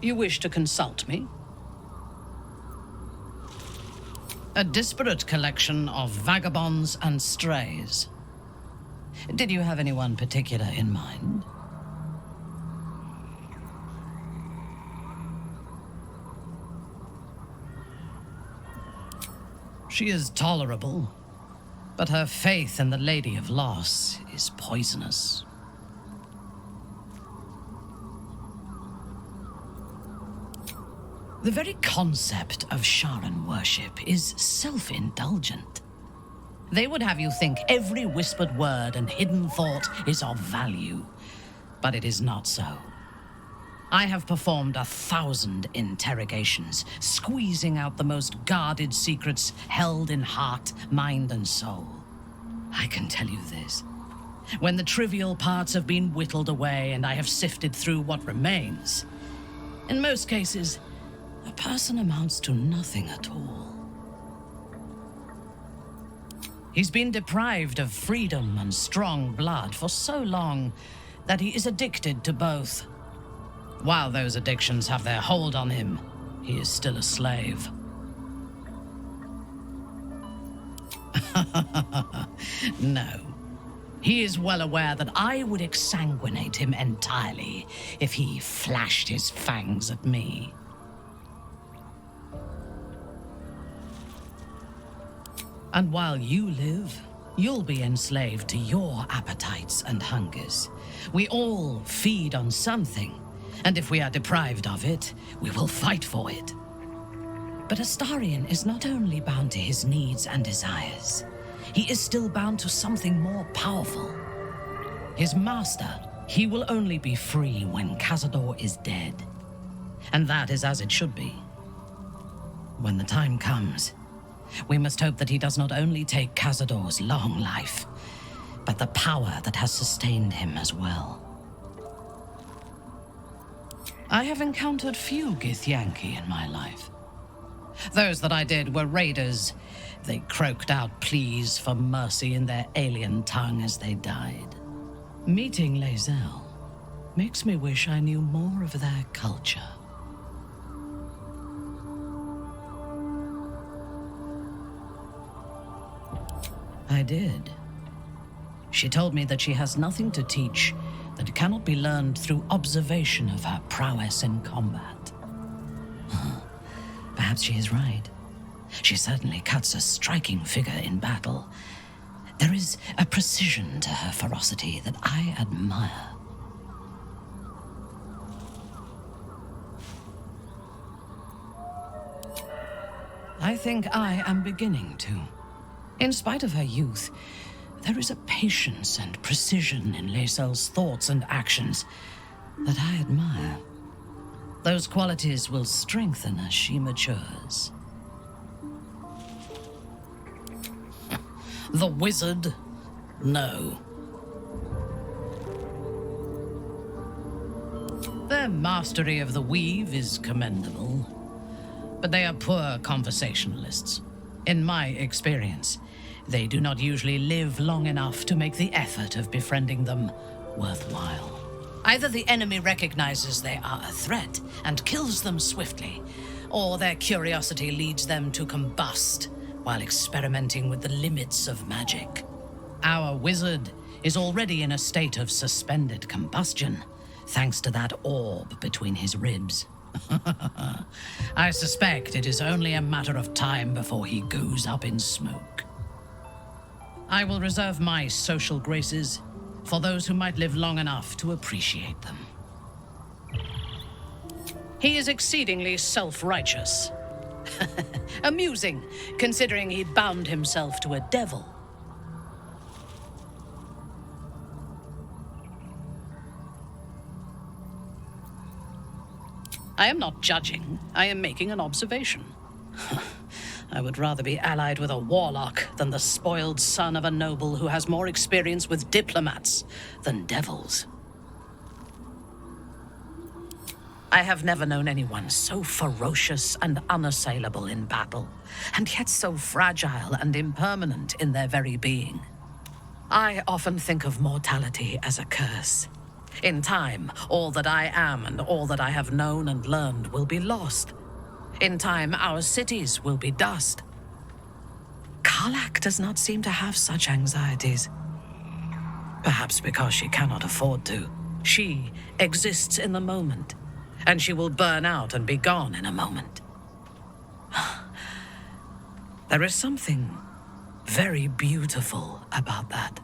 You wish to consult me? A disparate collection of vagabonds and strays. Did you have anyone particular in mind? She is tolerable, but her faith in the Lady of Loss is poisonous. The very concept of Sharan worship is self-indulgent. They would have you think every whispered word and hidden thought is of value, but it is not so. I have performed 1,000 interrogations, squeezing out the most guarded secrets held in heart, mind, and soul. I can tell you this. When the trivial parts have been whittled away and I have sifted through what remains, in most cases, a person amounts to nothing at all. He's been deprived of freedom and strong blood for so long that he is addicted to both. While those addictions have their hold on him, he is still a slave. No. He is well aware that I would exsanguinate him entirely if he flashed his fangs at me. And while you live, you'll be enslaved to your appetites and hungers. We all feed on something, and if we are deprived of it, we will fight for it. But Astarion is not only bound to his needs and desires, he is still bound to something more powerful. His master, he will only be free when Cazador is dead. And that is as it should be. When the time comes, we must hope that he does not only take Cazador's long life, but the power that has sustained him as well. I have encountered few Githyanki in my life. Those that I did were raiders. They croaked out pleas for mercy in their alien tongue as they died. Meeting Lae'zel makes me wish I knew more of their culture. I did. She told me that she has nothing to teach that cannot be learned through observation of her prowess in combat. Perhaps she is right. She certainly cuts a striking figure in battle. There is a precision to her ferocity that I admire. I think I am beginning to. In spite of her youth, there is a patience and precision in Lae'zel's thoughts and actions that I admire. Those qualities will strengthen as she matures. The wizard? No. Their mastery of the weave is commendable, but they are poor conversationalists. In my experience, they do not usually live long enough to make the effort of befriending them worthwhile. Either the enemy recognizes they are a threat and kills them swiftly, or their curiosity leads them to combust while experimenting with the limits of magic. Our wizard is already in a state of suspended combustion, thanks to that orb between his ribs. I suspect it is only a matter of time before he goes up in smoke. I will reserve my social graces for those who might live long enough to appreciate them. He is exceedingly self-righteous. Amusing, considering he bound himself to a devil. I am not judging. I am making an observation. I would rather be allied with a warlock than the spoiled son of a noble who has more experience with diplomats than devils. I have never known anyone so ferocious and unassailable in battle, and yet so fragile and impermanent in their very being. I often think of mortality as a curse, In time, all that I am and all that I have known and learned will be lost. In time, our cities will be dust. Karlak does not seem to have such anxieties. Perhaps because she cannot afford to. She exists in the moment, and she will burn out and be gone in a moment. There is something very beautiful about that.